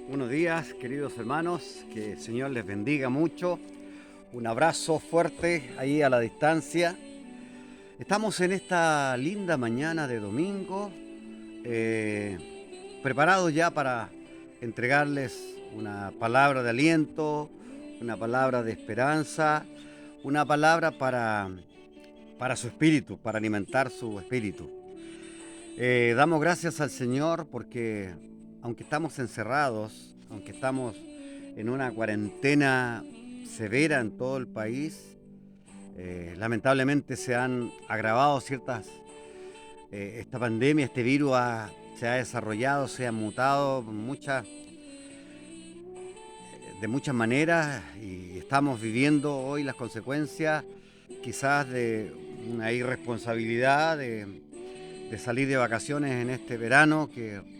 Buenos días, queridos hermanos, que el Señor les bendiga mucho. Un abrazo fuerte ahí a la distancia. Estamos en esta linda mañana de domingo, preparados ya para entregarles una palabra de aliento, una palabra de esperanza, una palabra para su espíritu, para alimentar su espíritu. Damos gracias al Señor porque aunque estamos encerrados, aunque estamos en una cuarentena severa en todo el país, lamentablemente se han agravado esta pandemia, este virus se ha desarrollado, se ha mutado de muchas maneras y estamos viviendo hoy las consecuencias quizás de una irresponsabilidad de salir de vacaciones en este verano que,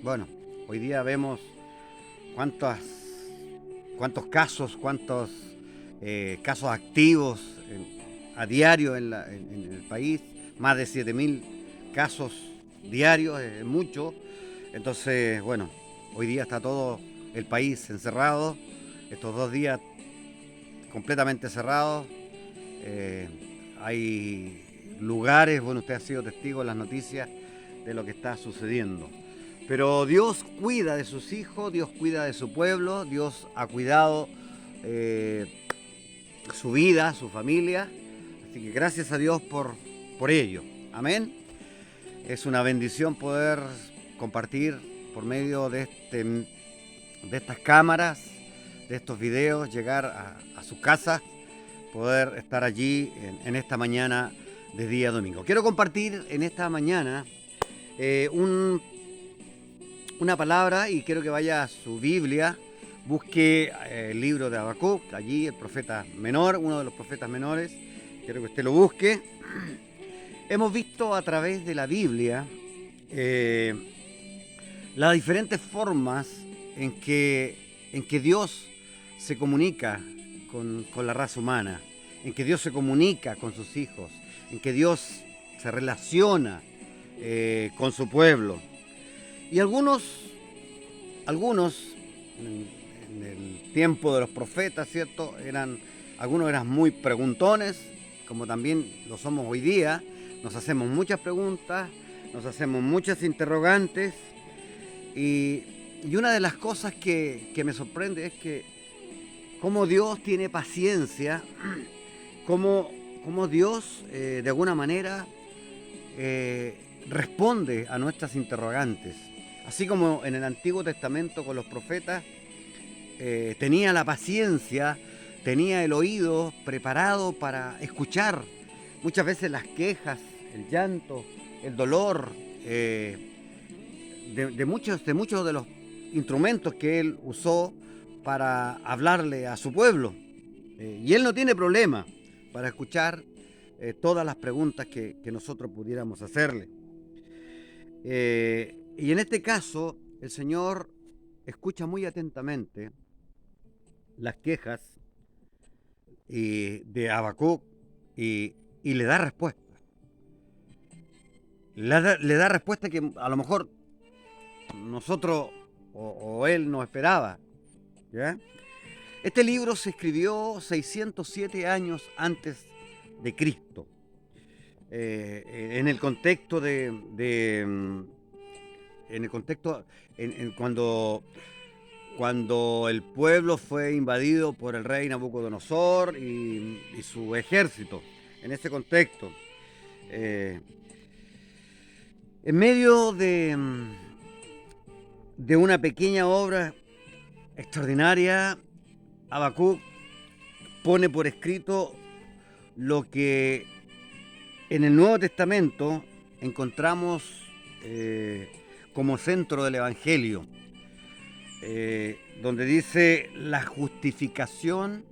bueno, hoy día vemos cuántos casos, casos activos a diario en el país, más de 7.000 casos diarios, es mucho. Entonces, bueno, hoy día está todo el país encerrado, estos 2 días completamente cerrados. Hay lugares, bueno, usted ha sido testigo en las noticias de lo que está sucediendo. Pero Dios cuida de sus hijos, Dios cuida de su pueblo, Dios ha cuidado su vida, su familia. Así que gracias a Dios por ello. Amén. Es una bendición poder compartir por medio de estas cámaras, de estos videos, llegar a sus casas, poder estar allí en esta mañana de día domingo. Quiero compartir en esta mañana una palabra y quiero que vaya a su Biblia, busque el libro de Habacuc, allí el profeta menor, uno de los profetas menores, quiero que usted lo busque. Hemos visto a través de la Biblia las diferentes formas en que Dios se comunica con la raza humana, en que Dios se comunica con sus hijos, en que Dios se relaciona con su pueblo. Y algunos en el tiempo de los profetas, ¿cierto? Algunos eran muy preguntones, como también lo somos hoy día. Nos hacemos muchas preguntas, nos hacemos muchas interrogantes. Y una de las cosas que me sorprende es que cómo Dios tiene paciencia, cómo Dios de alguna manera responde a nuestras interrogantes. Así como en el Antiguo Testamento con los profetas, tenía la paciencia, tenía el oído preparado para escuchar muchas veces las quejas, el llanto, el dolor de muchos de los instrumentos que él usó para hablarle a su pueblo. Y él no tiene problema para escuchar todas las preguntas que nosotros pudiéramos hacerle. Y en este caso, el Señor escucha muy atentamente las quejas de Habacuc y le da respuesta. Le da respuesta que a lo mejor nosotros o él no esperaba. ¿Ya? Este libro se escribió 607 años antes de Cristo. En el contexto cuando el pueblo fue invadido por el rey Nabucodonosor y su ejército, en ese contexto. En medio de una pequeña obra extraordinaria, Habacuc pone por escrito lo que en el Nuevo Testamento encontramos como centro del Evangelio, donde dice: la justificación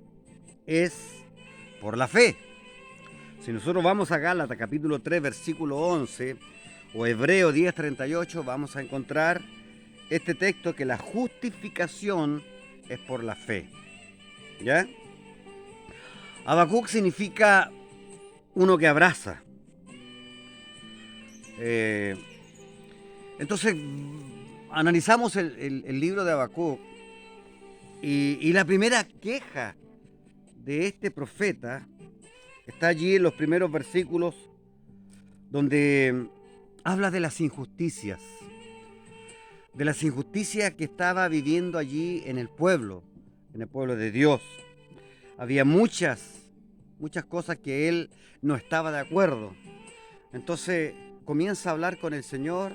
es por la fe. Si nosotros vamos a Gálatas capítulo 3 versículo 11 o Hebreo 10:38, vamos a encontrar este texto, que la justificación es por la fe. ¿Ya? Habacuc significa uno que abraza. Entonces, analizamos el libro de Habacuc y la primera queja de este profeta está allí en los primeros versículos donde habla de las injusticias que estaba viviendo allí en el pueblo de Dios. Había muchas cosas que él no estaba de acuerdo. Entonces comienza a hablar con el Señor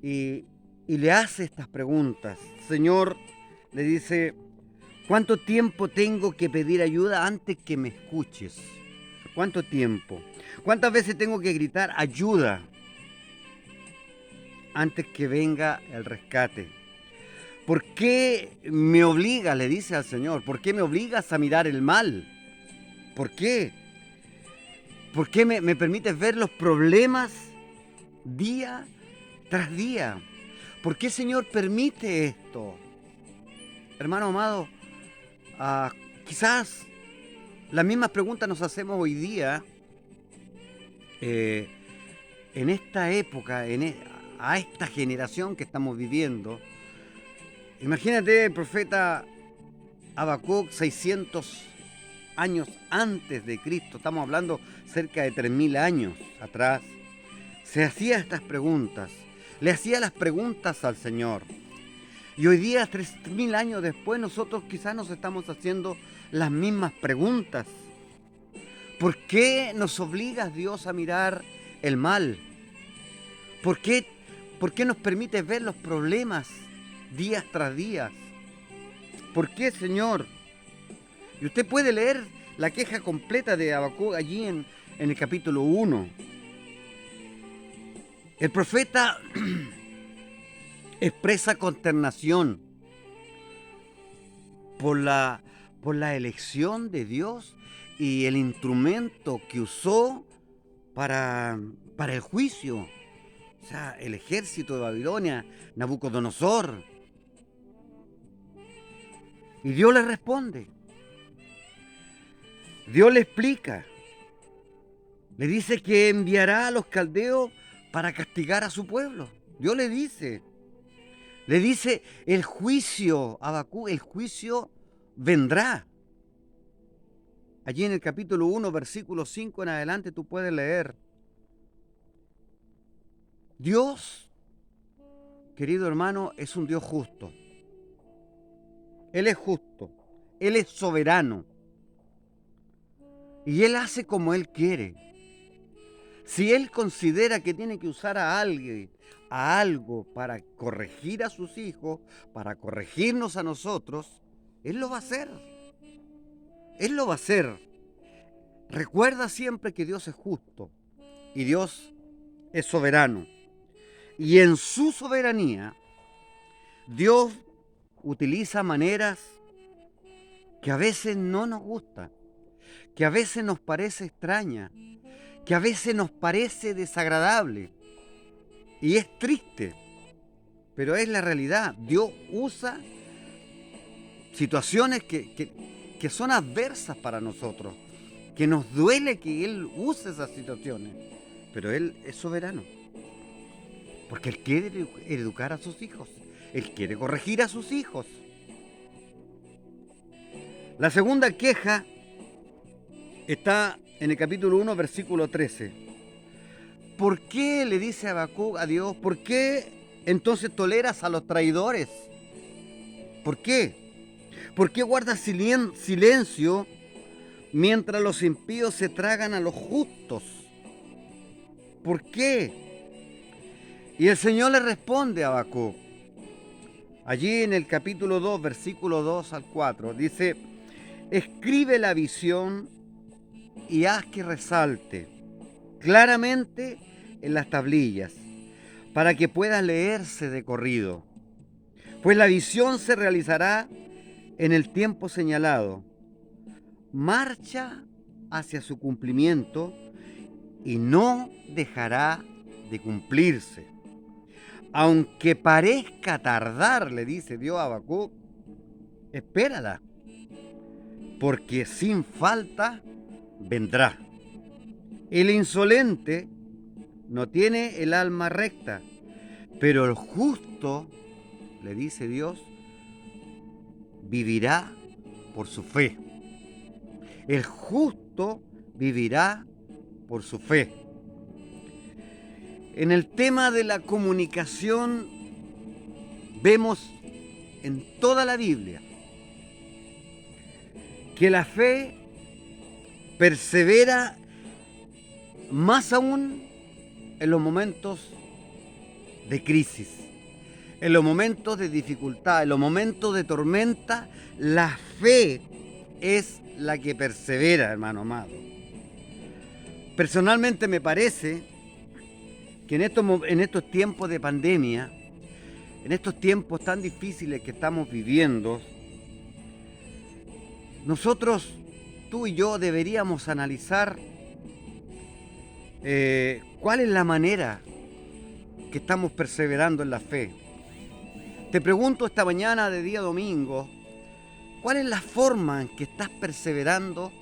y le hace estas preguntas. Señor, le dice, ¿cuánto tiempo tengo que pedir ayuda antes que me escuches? ¿Cuánto tiempo? ¿Cuántas veces tengo que gritar ayuda antes que venga el rescate? ¿Por qué me obligas, le dice al Señor, por qué me obligas a mirar el mal? ¿Por qué? ¿Por qué me permites ver los problemas día tras día? ¿Por qué, Señor, permite esto? Hermano amado, quizás las mismas preguntas nos hacemos hoy día, en esta época, a esta generación que estamos viviendo. Imagínate el profeta Habacuc 600 años antes de Cristo, estamos hablando cerca de 3000 años atrás, se hacía estas preguntas, le hacía las preguntas al Señor. Y hoy día, 3000 años después, nosotros quizás nos estamos haciendo las mismas preguntas. ¿Por qué nos obligas, Dios, a mirar el mal? ¿Por qué nos permites ver los problemas días tras días? ¿Por qué, Señor? Y usted puede leer la queja completa de Habacuc allí en el capítulo 1. El profeta expresa consternación por la elección de Dios y el instrumento que usó para el juicio. O sea, el ejército de Babilonia, Nabucodonosor. Y Dios le responde. Dios le explica. Le dice que enviará a los caldeos para castigar a su pueblo. Dios le dice el juicio, Habacuc, el juicio vendrá. Allí en el capítulo 1, versículo 5 en adelante tú puedes leer. Dios, querido hermano, es un Dios justo. Él es justo. Él es soberano. Y Él hace como Él quiere. Si Él considera que tiene que usar a alguien, a algo para corregir a sus hijos, para corregirnos a nosotros, Él lo va a hacer. Él lo va a hacer. Recuerda siempre que Dios es justo y Dios es soberano. Y en su soberanía, Dios utiliza maneras que a veces no nos gustan, que a veces nos parece extraña, que a veces nos parece desagradable. Y es triste, pero es la realidad. Dios usa situaciones que son adversas para nosotros, que nos duele que Él use esas situaciones, pero Él es soberano, porque Él quiere educar a sus hijos, Él quiere corregir a sus hijos. La segunda queja está en el capítulo 1, versículo 13. ¿Por qué le dice Habacuc a Dios? ¿Por qué entonces toleras a los traidores? ¿Por qué? ¿Por qué guardas silencio mientras los impíos se tragan a los justos? ¿Por qué? Y el Señor le responde a Habacuc. Allí en el capítulo 2, versículo 2 al 4, dice: escribe la visión y haz que resalte claramente en las tablillas, para que pueda leerse de corrido. Pues la visión se realizará en el tiempo señalado. Marcha hacia su cumplimiento y no dejará de cumplirse. Aunque parezca tardar, le dice Dios a Habacuc, espérala, porque sin falta vendrá. El insolente no tiene el alma recta, pero el justo justo, le dice Dios, vivirá por su fe. El justo vivirá por su fe. En el tema de la comunicación vemos en toda la Biblia que la fe persevera más aún en los momentos de crisis, en los momentos de dificultad, en los momentos de tormenta. La fe es la que persevera, hermano amado. Personalmente me parece que en estos tiempos de pandemia, en estos tiempos tan difíciles que estamos viviendo, nosotros, tú y yo, deberíamos analizar cuál es la manera que estamos perseverando en la fe. Te pregunto esta mañana de día domingo, ¿cuál es la forma en que estás perseverando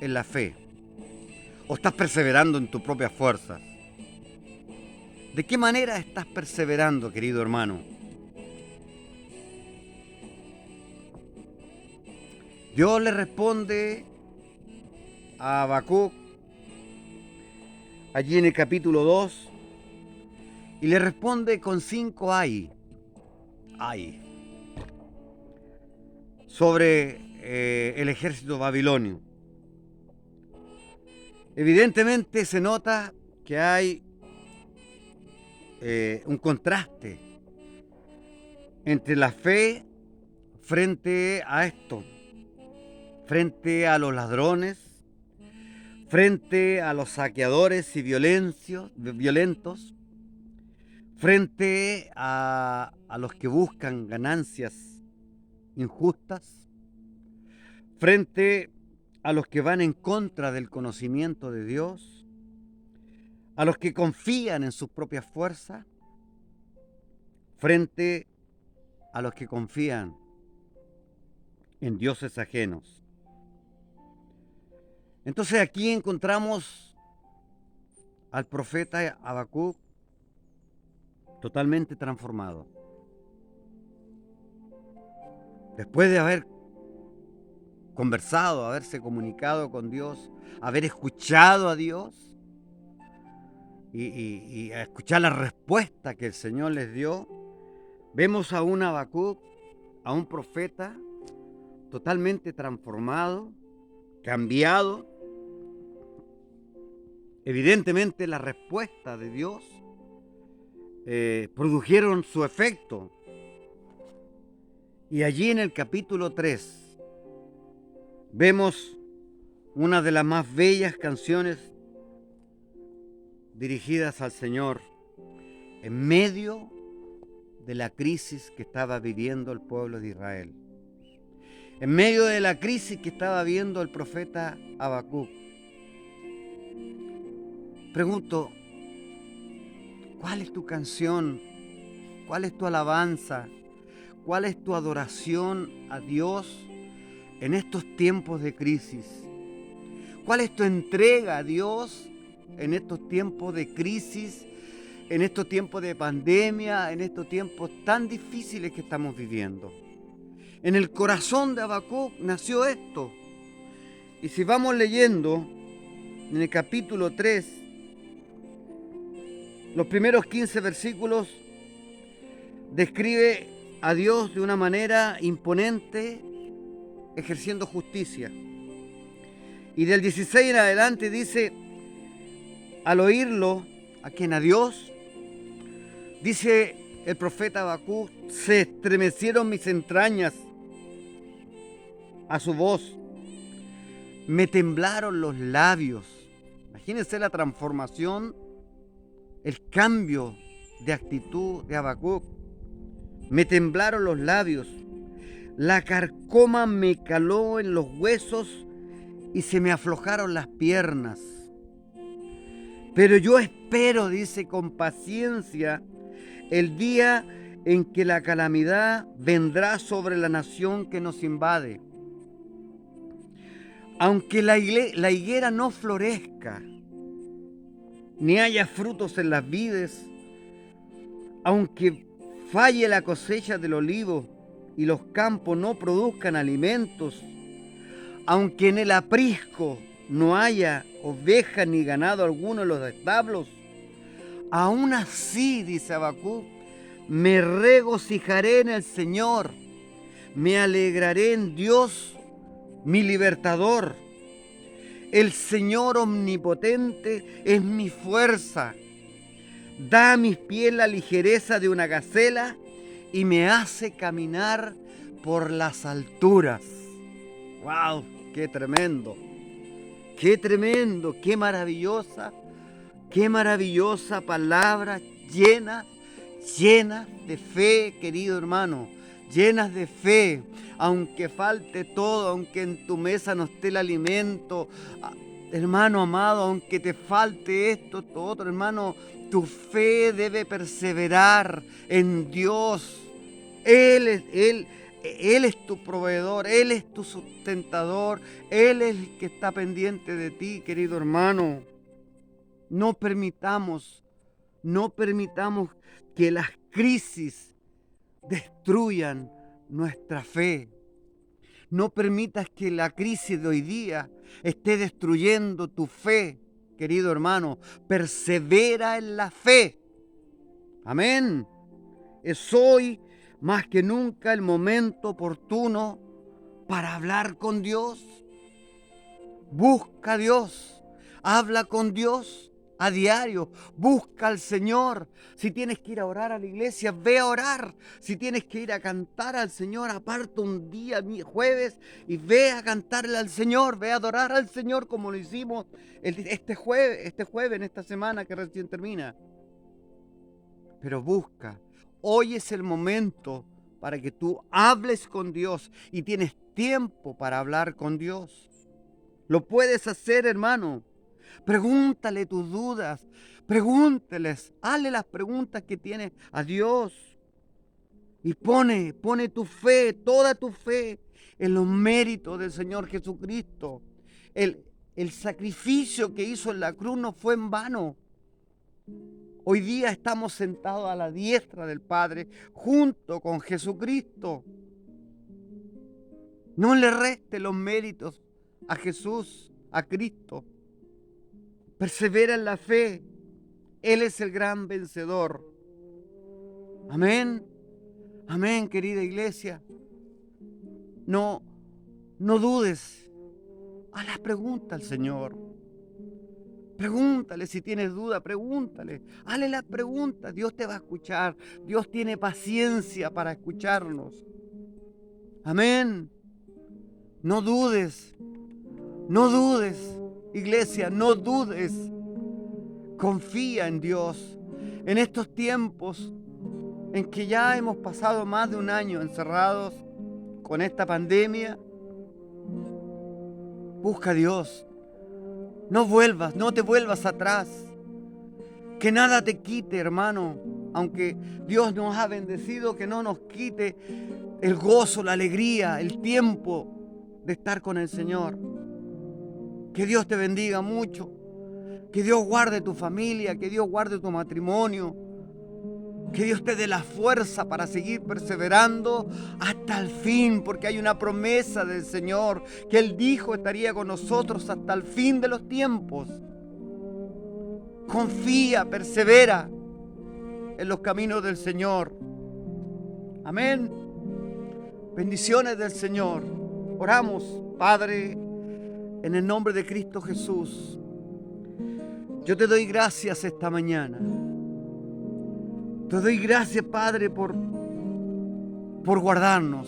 en la fe? ¿O estás perseverando en tus propias fuerzas? ¿De qué manera estás perseverando, querido hermano? Dios le responde a Habacuc allí en el capítulo 2 y le responde con 5 ay sobre el ejército babilonio. Evidentemente se nota que hay un contraste entre la fe frente a esto, frente a los ladrones, frente a los saqueadores y violentos, frente a los que buscan ganancias injustas, frente a los que van en contra del conocimiento de Dios, a los que confían en sus propias fuerzas, frente a los que confían en dioses ajenos. Entonces aquí encontramos al profeta Habacuc totalmente transformado. Después de haber conversado, haberse comunicado con Dios, haber escuchado a Dios y a escuchar la respuesta que el Señor les dio, vemos a un Habacuc, a un profeta totalmente transformado, cambiado. Evidentemente la respuesta de Dios produjeron su efecto. Y allí en el capítulo 3 vemos una de las más bellas canciones dirigidas al Señor en medio de la crisis que estaba viviendo el pueblo de Israel, en medio de la crisis que estaba viendo el profeta Habacuc. Pregunto, ¿cuál es tu canción? ¿Cuál es tu alabanza? ¿Cuál es tu adoración a Dios en estos tiempos de crisis? ¿Cuál es tu entrega a Dios en estos tiempos de crisis, en estos tiempos de pandemia, en estos tiempos tan difíciles que estamos viviendo? En el corazón de Habacuc nació esto. Y si vamos leyendo en el capítulo 3, los primeros 15 versículos, describe a Dios de una manera imponente, ejerciendo justicia. Y del 16 en adelante dice, al oírlo, ¿a quién? A Dios, dice el profeta Habacuc, se estremecieron mis entrañas a su voz, me temblaron los labios. Imagínense la transformación, el cambio de actitud de Habacuc. Me temblaron los labios, la carcoma me caló en los huesos y se me aflojaron las piernas. Pero yo espero, dice, con paciencia el día en que la calamidad vendrá sobre la nación que nos invade. Aunque la higuera no florezca, ni haya frutos en las vides, aunque falle la cosecha del olivo y los campos no produzcan alimentos, aunque en el aprisco no haya ovejas ni ganado alguno en los establos, aún así, dice Habacuc, me regocijaré en el Señor, me alegraré en Dios, mi libertador. El Señor omnipotente es mi fuerza. Da a mis pies la ligereza de una gacela y me hace caminar por las alturas. ¡Wow! ¡Qué tremendo! ¡Qué tremendo! ¡Qué maravillosa! ¡Qué maravillosa palabra! Llena de fe, querido hermano. Llenas de fe. Aunque falte todo, aunque en tu mesa no esté el alimento, hermano amado, aunque te falte esto, otro, hermano, tu fe debe perseverar en Dios. Él es tu proveedor, Él es tu sustentador, Él es el que está pendiente de ti, querido hermano. No permitamos que las crisis destruyan nuestra fe. No permitas que la crisis de hoy día esté destruyendo tu fe, querido hermano. Persevera en la fe. Amén. Es hoy más que nunca el momento oportuno para hablar con Dios. Busca a Dios. Habla con Dios a diario. Busca al Señor. Si tienes que ir a orar a la iglesia, ve a orar. Si tienes que ir a cantar al Señor, aparta un día, jueves, y ve a cantarle al Señor. Ve a adorar al Señor como lo hicimos este jueves, en esta semana que recién termina. Pero busca. Hoy es el momento para que tú hables con Dios y tienes tiempo para hablar con Dios. Lo puedes hacer, hermano. Pregúntale tus dudas. Pregúnteles. Hazle las preguntas que tienes a Dios. Y pone tu fe, toda tu fe, en los méritos del Señor Jesucristo. El sacrificio que hizo en la cruz no fue en vano. Hoy día estamos sentados a la diestra del Padre junto con Jesucristo. No le reste los méritos a Jesús, a Cristo. Persevera en la fe. Él es el gran vencedor. Amén. Amén, querida iglesia. No dudes. Haz las preguntas al Señor. Pregúntale si tienes duda, pregúntale. Hazle las preguntas. Dios te va a escuchar. Dios tiene paciencia para escucharnos. Amén. No dudes. No dudes, iglesia, no dudes. Confía en Dios. En estos tiempos en que ya hemos pasado más de un año encerrados con esta pandemia, busca a Dios. No te vuelvas atrás. Que nada te quite, hermano. Aunque Dios nos ha bendecido, que no nos quite el gozo, la alegría, el tiempo de estar con el Señor. Que Dios te bendiga mucho. Que Dios guarde tu familia, que Dios guarde tu matrimonio. Que Dios te dé la fuerza para seguir perseverando hasta el fin, porque hay una promesa del Señor, que Él dijo estaría con nosotros hasta el fin de los tiempos. Confía, persevera en los caminos del Señor. Amén. Bendiciones del Señor. Oramos, Padre, en el nombre de Cristo Jesús. Yo te doy gracias esta mañana. Te doy gracias, Padre, por guardarnos,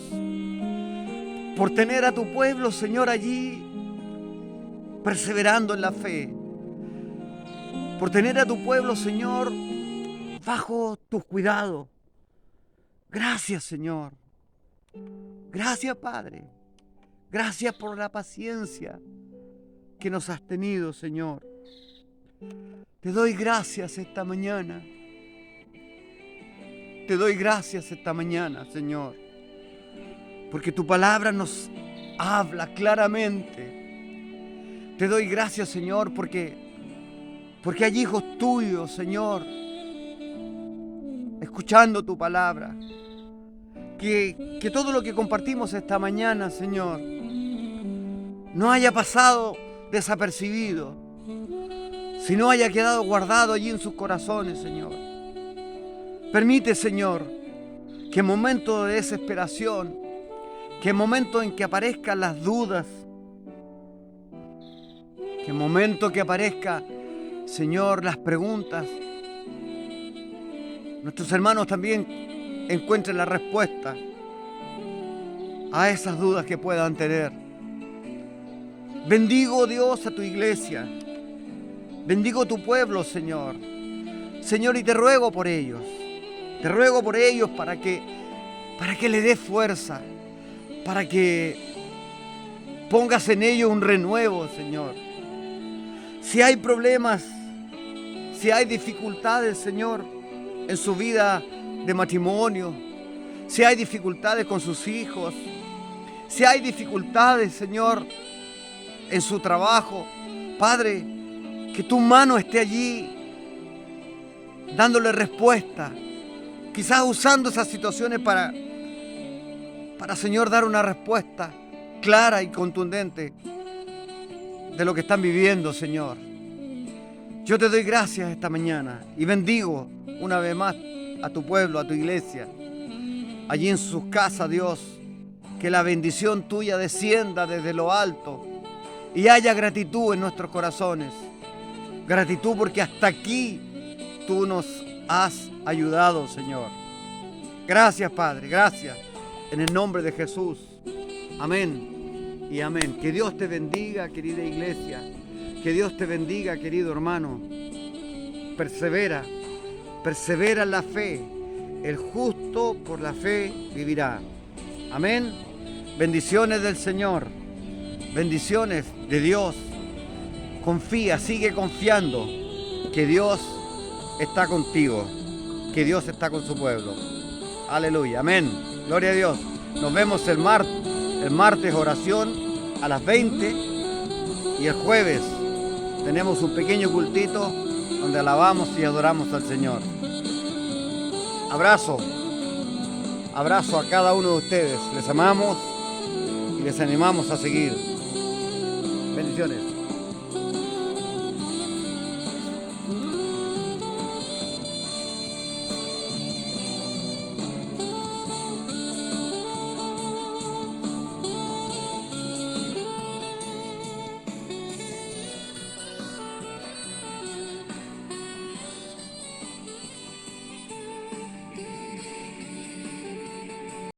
por tener a tu pueblo, Señor, allí perseverando en la fe, por tener a tu pueblo, Señor, bajo tus cuidados. Gracias, Señor. Gracias, Padre. Gracias por la paciencia que nos has tenido, Señor. Te doy gracias esta mañana. Te doy gracias esta mañana, Señor, porque tu palabra nos habla claramente. Te doy gracias, Señor, porque hay hijos tuyos, Señor, escuchando tu palabra. Que todo lo que compartimos esta mañana, Señor, no haya pasado desapercibido, sino haya quedado guardado allí en sus corazones, Señor. Permite, Señor, que en momentos de desesperación, que en momentos en que aparezcan las dudas, que en momentos que aparezca, Señor, las preguntas, nuestros hermanos también encuentren la respuesta a esas dudas que puedan tener. Bendigo, Dios, a tu iglesia. Bendigo tu pueblo, Señor. Señor, y te ruego por ellos. Te ruego por ellos para que le des fuerza, para que pongas en ellos un renuevo, Señor. Si hay problemas, si hay dificultades, Señor, en su vida de matrimonio, si hay dificultades con sus hijos, si hay dificultades, Señor, en su trabajo, Padre, que tu mano esté allí dándole respuesta, quizás usando esas situaciones para Señor, dar una respuesta clara y contundente de lo que están viviendo, Señor. Yo te doy gracias esta mañana y bendigo una vez más a tu pueblo, a tu iglesia, allí en sus casas, Dios, que la bendición tuya descienda desde lo alto y haya gratitud en nuestros corazones. Gratitud porque hasta aquí tú nos has ayudado, Señor. Gracias, Padre, gracias. En el nombre de Jesús. Amén y amén. Que Dios te bendiga, querida iglesia. Que Dios te bendiga, querido hermano. Persevera en la fe. El justo por la fe vivirá. Amén. Bendiciones del Señor. Bendiciones de Dios. Confía, sigue confiando que Dios está contigo, que Dios está con su pueblo. Aleluya, amén. Gloria a Dios. Nos vemos el martes oración a las 20 y el jueves tenemos un pequeño cultito donde alabamos y adoramos al Señor. Abrazo a cada uno de ustedes. Les amamos y les animamos a seguir. Bendiciones.